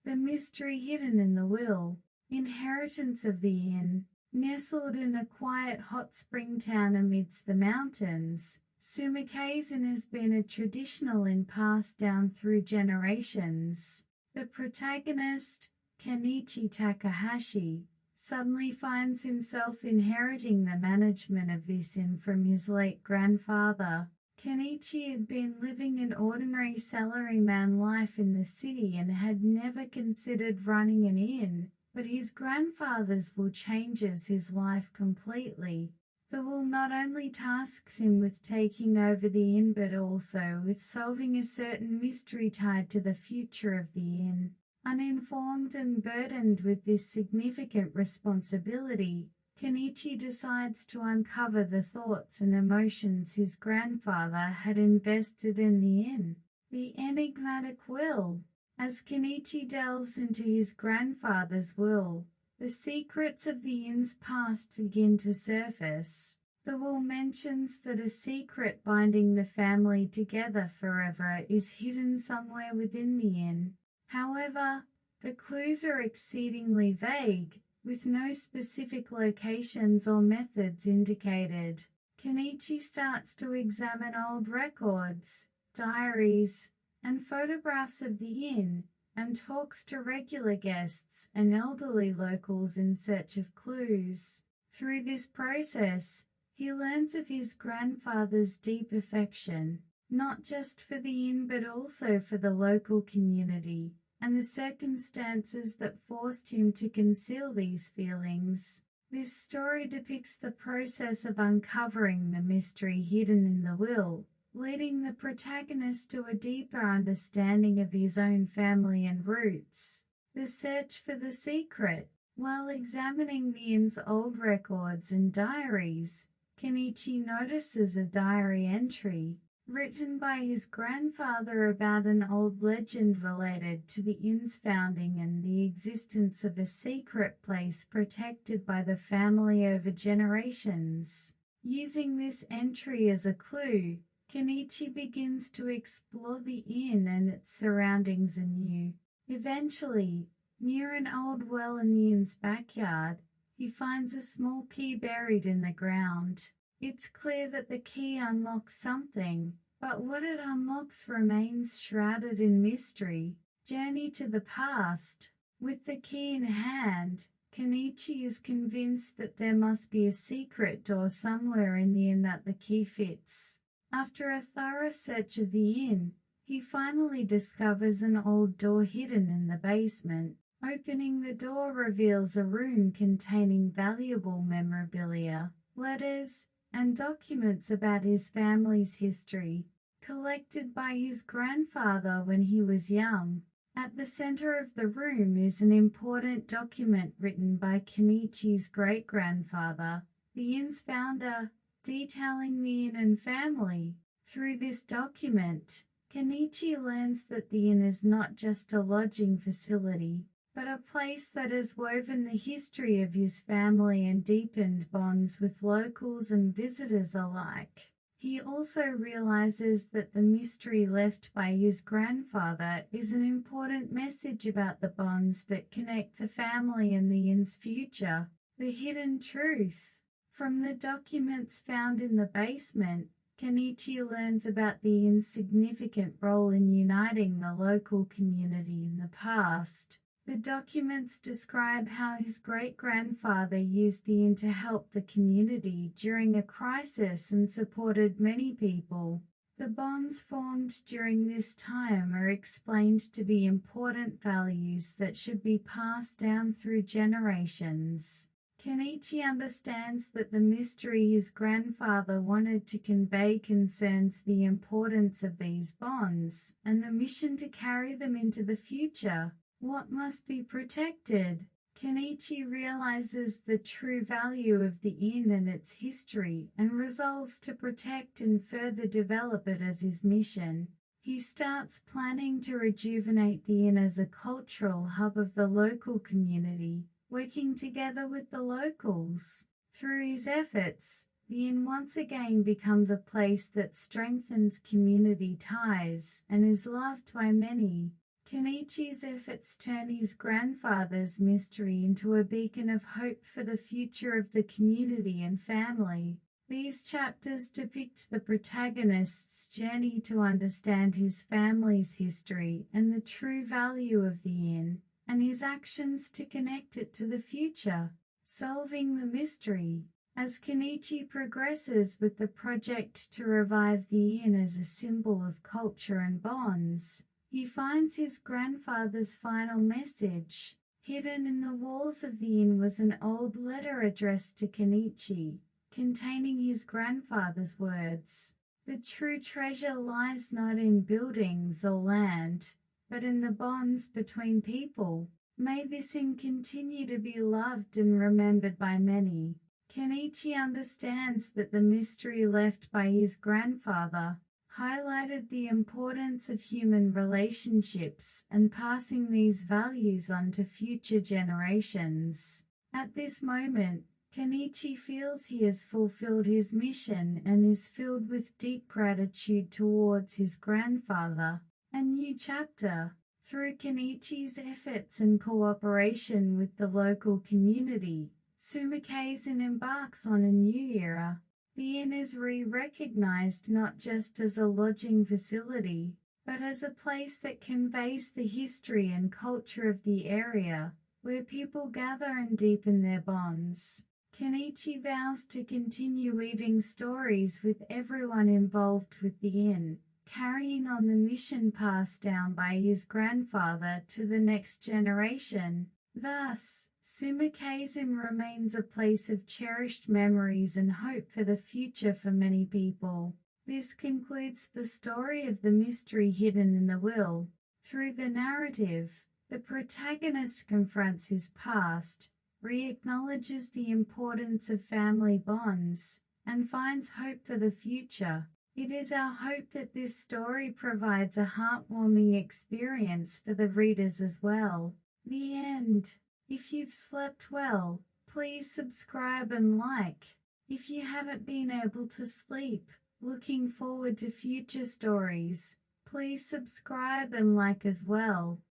The mystery hidden in the will. Inheritance of the inn. Nestled in a quiet hot spring town amidst the mountains, Sumikazen has been a traditional inn passed down through generations. The protagonist, Kenichi Takahashi, suddenly finds himself inheriting the management of this inn from his late grandfather. Kenichi had been living an ordinary salaryman life in the city and had never considered running an inn, but his grandfather's will changes his life completely. The will not only tasks him with taking over the inn but also with solving a certain mystery tied to the future of the inn. Uninformed and burdened with this significant responsibility, Kenichi decides to uncover the thoughts and emotions his grandfather had invested in the inn. The enigmatic will. As Kenichi delves into his grandfather's will, the secrets of the inn's past begin to surface. The will mentions that a secret binding the family together forever is hidden somewhere within the inn. However, the clues are exceedingly vague, with no specific locations or methods indicated. Kenichi starts to examine old records, diaries, and photographs of the inn, and talks to regular guests and elderly locals in search of clues. Through this process, he learns of his grandfather's deep affection, not just for the inn but also for the local community, and the circumstances that forced him to conceal these feelings. This story depicts the process of uncovering the mystery hidden in the will, leading the protagonist to a deeper understanding of his own family and roots. The search for the secret. While examining the inn's old records and diaries, Kenichi notices a diary entry, written by his grandfather about an old legend related to the inn's founding and the existence of a secret place protected by the family over generations. Using this entry as a clue, Kenichi begins to explore the inn and its surroundings anew. Eventually, near an old well in the inn's backyard, he finds a small key buried in the ground. It's clear that the key unlocks something, but what it unlocks remains shrouded in mystery. Journey to the past. With the key in hand, Kenichi is convinced that there must be a secret door somewhere in the inn that the key fits. After a thorough search of the inn, he finally discovers an old door hidden in the basement. Opening the door reveals a room containing valuable memorabilia, letters, and documents about his family's history, collected by his grandfather when he was young. At the center of the room is an important document written by Kenichi's great-grandfather, the inn's founder, detailing the inn and family. Through this document, Kenichi learns that the inn is not just a lodging facility, but a place that has woven the history of his family and deepened bonds with locals and visitors alike. He also realizes that the mystery left by his grandfather is an important message about the bonds that connect the family and the inn's future. The hidden truth. From the documents found in the basement, Kenichi learns about the inn's significant role in uniting the local community in the past. The documents describe how his great-grandfather used the inn to help the community during a crisis and supported many people. The bonds formed during this time are explained to be important values that should be passed down through generations. Kenichi understands that the mystery his grandfather wanted to convey concerns the importance of these bonds and the mission to carry them into the future. What must be protected? Kenichi realizes the true value of the inn and its history and resolves to protect and further develop it as his mission. He starts planning to rejuvenate the inn as a cultural hub of the local community, working together with the locals. Through his efforts, the inn once again becomes a place that strengthens community ties and is loved by many. Kenichi's efforts turn his grandfather's mystery into a beacon of hope for the future of the community and family. These chapters depict the protagonist's journey to understand his family's history and the true value of the inn, and his actions to connect it to the future. Solving the mystery. As Kenichi progresses with the project to revive the inn as a symbol of culture and bonds, he finds his grandfather's final message. Hidden in the walls of the inn was an old letter addressed to Kenichi, containing his grandfather's words. The true treasure lies not in buildings or land, but in the bonds between people. May this inn continue to be loved and remembered by many. Kenichi understands that the mystery left by his grandfather highlighted the importance of human relationships and passing these values on to future generations. At this moment, Kenichi feels he has fulfilled his mission and is filled with deep gratitude towards his grandfather. A new chapter. Through Kenichi's efforts and cooperation with the local community, Sumikazen embarks on a new era. The inn is recognized not just as a lodging facility, but as a place that conveys the history and culture of the area, where people gather and deepen their bonds. Kenichi vows to continue weaving stories with everyone involved with the inn, carrying on the mission passed down by his grandfather to the next generation. Thus, Sumikazen remains a place of cherished memories and hope for the future for many people. This concludes the story of the mystery hidden in the will. Through the narrative, the protagonist confronts his past, re-acknowledges the importance of family bonds, and finds hope for the future. It is our hope that this story provides a heartwarming experience for the readers as well. The end. If you've slept well, please subscribe and like. If you haven't been able to sleep, looking forward to future stories, please subscribe and like as well.